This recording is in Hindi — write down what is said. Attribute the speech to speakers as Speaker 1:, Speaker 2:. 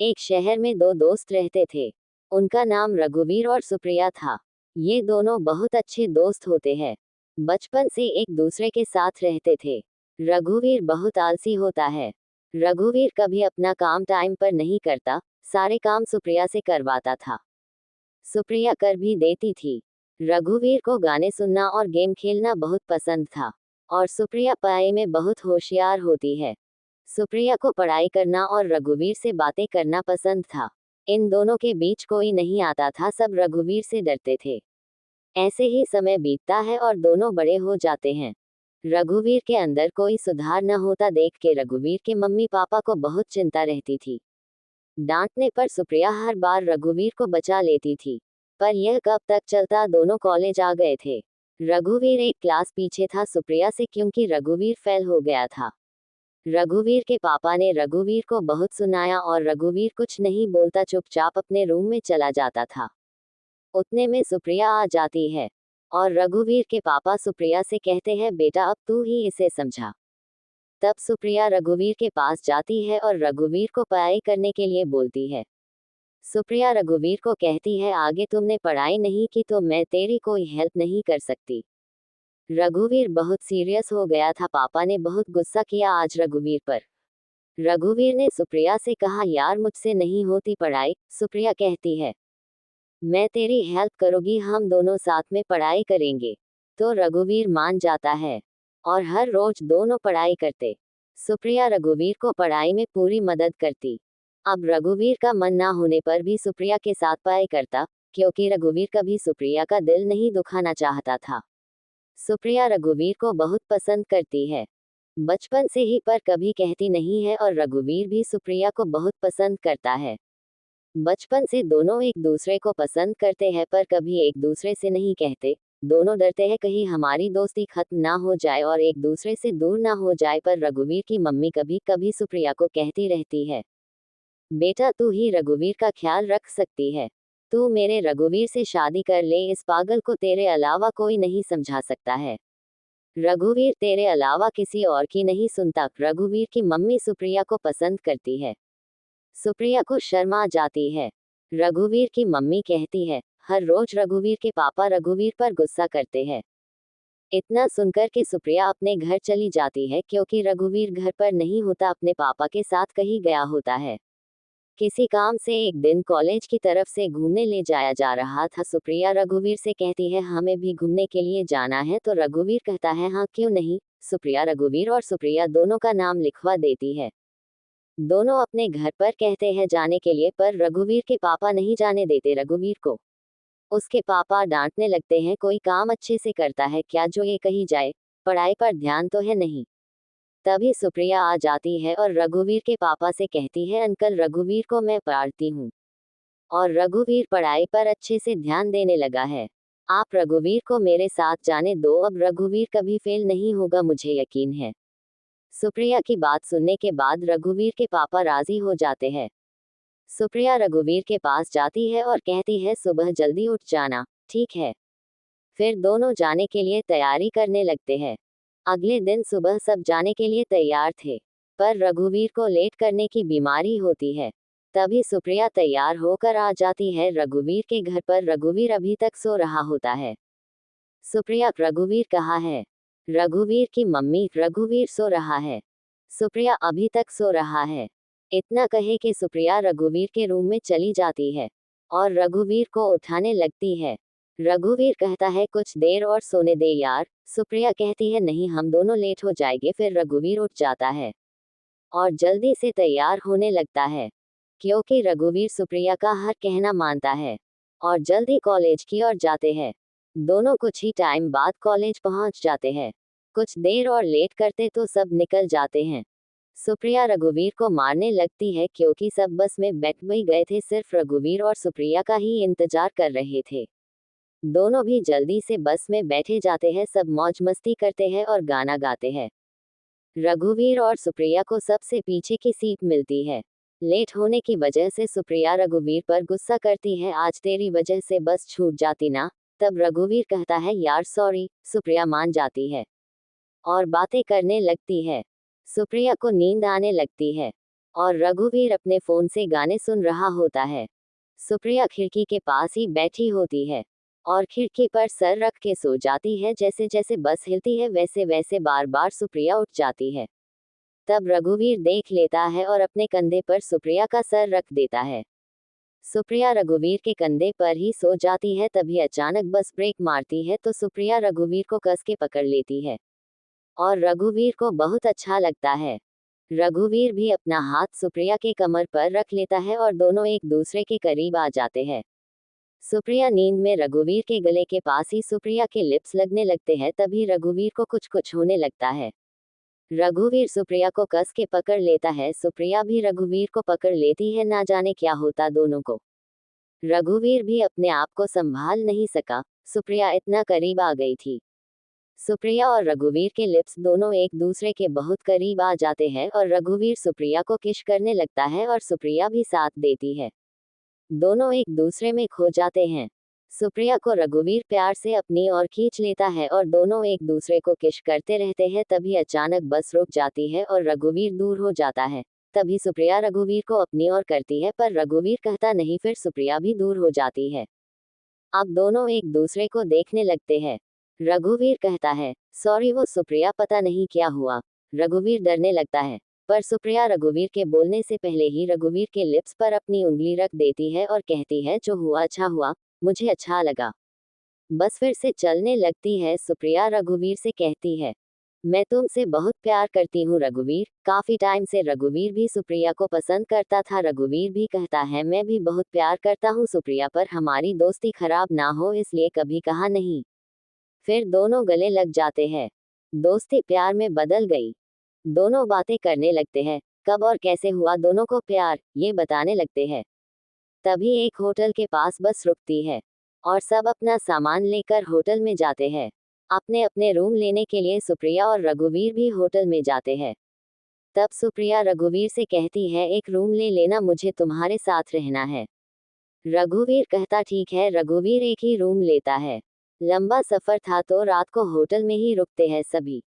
Speaker 1: एक शहर में दो दोस्त रहते थे। उनका नाम रघुवीर और सुप्रिया था। ये दोनों बहुत अच्छे दोस्त होते हैं। बचपन से एक दूसरे के साथ रहते थे। रघुवीर बहुत आलसी होता है। रघुवीर कभी अपना काम टाइम पर नहीं करता, सारे काम सुप्रिया से करवाता था। सुप्रिया कर भी देती थी। रघुवीर को गाने सुनना और गेम खेलना बहुत पसंद था। और सुप्रिया पढ़ाई में बहुत होशियार होती है। सुप्रिया को पढ़ाई करना और रघुवीर से बातें करना पसंद था। इन दोनों के बीच कोई नहीं आता था, सब रघुवीर से डरते थे। ऐसे ही समय बीतता है और दोनों बड़े हो जाते हैं। रघुवीर के अंदर कोई सुधार न होता देख के रघुवीर के मम्मी पापा को बहुत चिंता रहती थी। डांटने पर सुप्रिया हर बार रघुवीर को बचा लेती थी। पर यह कब तक चलता, दोनों कॉलेज आ गए थे। रघुवीर एक क्लास पीछे था सुप्रिया से, क्योंकि रघुवीर फेल हो गया था। रघुवीर के पापा ने रघुवीर को बहुत सुनाया और रघुवीर कुछ नहीं बोलता, चुपचाप अपने रूम में चला जाता था। उतने में सुप्रिया आ जाती है और रघुवीर के पापा सुप्रिया से कहते हैं, बेटा अब तू ही इसे समझा। तब सुप्रिया रघुवीर के पास जाती है और रघुवीर को पढ़ाई करने के लिए बोलती है। सुप्रिया रघुवीर को कहती है, आगे तुमने पढ़ाई नहीं की तो मैं तेरी कोई हेल्प नहीं कर सकती। रघुवीर बहुत सीरियस हो गया था, पापा ने बहुत गुस्सा किया आज रघुवीर पर। रघुवीर ने सुप्रिया से कहा, यार मुझसे नहीं होती पढ़ाई। सुप्रिया कहती है, मैं तेरी हेल्प करूंगी, हम दोनों साथ में पढ़ाई करेंगे। तो रघुवीर मान जाता है और हर रोज दोनों पढ़ाई करते। सुप्रिया रघुवीर को पढ़ाई में पूरी मदद करती। अब रघुवीर का मन ना होने पर भी सुप्रिया के साथ पढ़ाई करता, क्योंकि रघुवीर कभी सुप्रिया का दिल नहीं दुखाना चाहता था। सुप्रिया रघुवीर को बहुत पसंद करती है, बचपन से ही, पर कभी कहती नहीं है, और रघुवीर भी सुप्रिया को बहुत पसंद करता है। बचपन से दोनों एक दूसरे को पसंद करते हैं, पर कभी एक दूसरे से नहीं कहते। दोनों डरते हैं कहीं हमारी दोस्ती खत्म ना हो जाए और एक दूसरे से दूर ना हो जाए। पर रघुवीर की मम्मी कभी कभी सुप्रिया को कहती रहती है, बेटा तू ही रघुवीर का ख्याल रख सकती है, तू मेरे रघुवीर से शादी कर ले, इस पागल को तेरे अलावा कोई नहीं समझा सकता है। रघुवीर तेरे अलावा किसी और की नहीं सुनता। रघुवीर की मम्मी सुप्रिया को पसंद करती है। सुप्रिया को शर्म आ जाती है। रघुवीर की मम्मी कहती है, हर रोज रघुवीर के पापा रघुवीर पर गुस्सा करते हैं। इतना सुनकर के सुप्रिया अपने घर चली जाती है, क्योंकि रघुवीर घर पर नहीं होता, अपने पापा के साथ कहीं गया होता है। किसी काम से एक दिन कॉलेज की तरफ से घूमने ले जाया जा रहा था। सुप्रिया रघुवीर से कहती है, हमें भी घूमने के लिए जाना है। तो रघुवीर कहता है, हाँ क्यों नहीं। सुप्रिया रघुवीर और सुप्रिया दोनों का नाम लिखवा देती है। दोनों अपने घर पर कहते हैं जाने के लिए, पर रघुवीर के पापा नहीं जाने देते रघुवीर को। उसके पापा डांटने लगते हैं, कोई काम अच्छे से करता है क्या जो ये कहीं जाए, पढ़ाई पर ध्यान तो है नहीं। तभी सुप्रिया आ जाती है और रघुवीर के पापा से कहती है, अंकल रघुवीर को मैं पढ़ाती हूँ और रघुवीर पढ़ाई पर अच्छे से ध्यान देने लगा है। आप रघुवीर को मेरे साथ जाने दो, अब रघुवीर कभी फेल नहीं होगा, मुझे यकीन है। सुप्रिया की बात सुनने के बाद रघुवीर के पापा राजी हो जाते हैं। सुप्रिया रघुवीर के पास जाती है और कहती है, सुबह जल्दी उठ जाना, ठीक है। फिर दोनों जाने के लिए तैयारी करने लगते हैं। अगले दिन सुबह सब जाने के लिए तैयार थे, पर रघुवीर को लेट करने की बीमारी होती है। तभी सुप्रिया तैयार होकर आ जाती है रघुवीर के घर पर। रघुवीर अभी तक सो रहा होता है। सुप्रिया, रघुवीर कहाँ है। रघुवीर की मम्मी, रघुवीर सो रहा है। सुप्रिया, अभी तक सो रहा है। इतना कहे कि सुप्रिया रघुवीर के रूम में चली जाती है और रघुवीर को उठाने लगती है। रघुवीर कहता है, कुछ देर और सोने दे यार। सुप्रिया कहती है, नहीं हम दोनों लेट हो जाएंगे। फिर रघुवीर उठ जाता है और जल्दी से तैयार होने लगता है, क्योंकि रघुवीर सुप्रिया का हर कहना मानता है, और जल्दी कॉलेज की ओर जाते हैं। दोनों कुछ ही टाइम बाद कॉलेज पहुंच जाते हैं। कुछ देर और लेट करते तो सब निकल जाते हैं। सुप्रिया रघुवीर को मारने लगती है, क्योंकि सब बस में बैठ भी गए थे, सिर्फ रघुवीर और सुप्रिया का ही इंतजार कर रहे थे। दोनों भी जल्दी से बस में बैठे जाते हैं, सब मौज मस्ती करते हैं और गाना गाते हैं। रघुवीर और सुप्रिया को सबसे पीछे की सीट मिलती है। लेट होने की वजह से सुप्रिया रघुवीर पर गुस्सा करती है, आज तेरी वजह से बस छूट जाती ना। तब रघुवीर कहता है, यार सॉरी। सुप्रिया मान जाती है और बातें करने लगती है। सुप्रिया को नींद आने लगती है। और रघुवीर अपने फोन से गाने सुन रहा होता है। सुप्रिया खिड़की के पास ही बैठी होती है और खिड़की पर सर रख के सो जाती है। जैसे जैसे बस हिलती है वैसे वैसे बार बार सुप्रिया उठ जाती है। तब रघुवीर देख लेता है और अपने कंधे पर सुप्रिया का सर रख देता है। सुप्रिया रघुवीर के कंधे पर ही सो जाती है। तभी अचानक बस ब्रेक मारती है तो सुप्रिया रघुवीर को कस के पकड़ लेती है और रघुवीर को बहुत अच्छा लगता है। रघुवीर भी अपना हाथ सुप्रिया के कमर पर रख लेता है और दोनों एक दूसरे के करीब आ जाते हैं। सुप्रिया नींद में रघुवीर के गले के पास ही सुप्रिया के लिप्स लगने लगते हैं। तभी रघुवीर को कुछ कुछ होने लगता है। रघुवीर सुप्रिया को कस के पकड़ लेता है। सुप्रिया भी रघुवीर को पकड़ लेती है। ना जाने क्या होता दोनों को। रघुवीर भी अपने आप को संभाल नहीं सका, सुप्रिया इतना करीब आ गई थी। सुप्रिया और रघुवीर के लिप्स दोनों एक दूसरे के बहुत करीब आ जाते हैं और रघुवीर सुप्रिया को किस करने लगता है और सुप्रिया भी साथ देती है। दोनों एक दूसरे में खो जाते हैं। सुप्रिया को रघुवीर प्यार से अपनी ओर खींच लेता है और दोनों एक दूसरे को किस करते रहते हैं। तभी अचानक बस रुक जाती है और रघुवीर दूर हो जाता है। तभी सुप्रिया रघुवीर को अपनी ओर करती है पर रघुवीर कहता नहीं। फिर सुप्रिया भी दूर हो जाती है। अब दोनों एक दूसरे को देखने लगते हैं। रघुवीर कहता है, सॉरी वो सुप्रिया पता नहीं क्या हुआ। रघुवीर डरने लगता है पर सुप्रिया रघुवीर के बोलने से पहले ही रघुवीर के लिप्स पर अपनी उंगली रख देती है और कहती है, जो हुआ अच्छा हुआ, मुझे अच्छा लगा। बस फिर से चलने लगती है। सुप्रिया रघुवीर से कहती है, मैं तुमसे बहुत प्यार करती हूँ रघुवीर। काफी टाइम से रघुवीर भी सुप्रिया को पसंद करता था। रघुवीर भी कहता है, मैं भी बहुत प्यार करता हूँ सुप्रिया, पर हमारी दोस्ती खराब ना हो इसलिए कभी कहा नहीं। फिर दोनों गले लग जाते हैं। दोस्ती प्यार में बदल गई। दोनों बातें करने लगते हैं। कब और कैसे हुआ दोनों को प्यार, ये बताने लगते हैं। तभी एक होटल के पास बस रुकती है और सब अपना सामान लेकर होटल में जाते हैं। अपने अपने रूम लेने के लिए सुप्रिया और रघुवीर भी होटल में जाते हैं। तब सुप्रिया रघुवीर से कहती है, एक रूम ले लेना, मुझे तुम्हारे साथ रहना है। रघुवीर कहता ठीक है। रघुवीर एक ही रूम लेता है। लंबा सफर था तो रात को होटल में ही रुकते हैं सभी।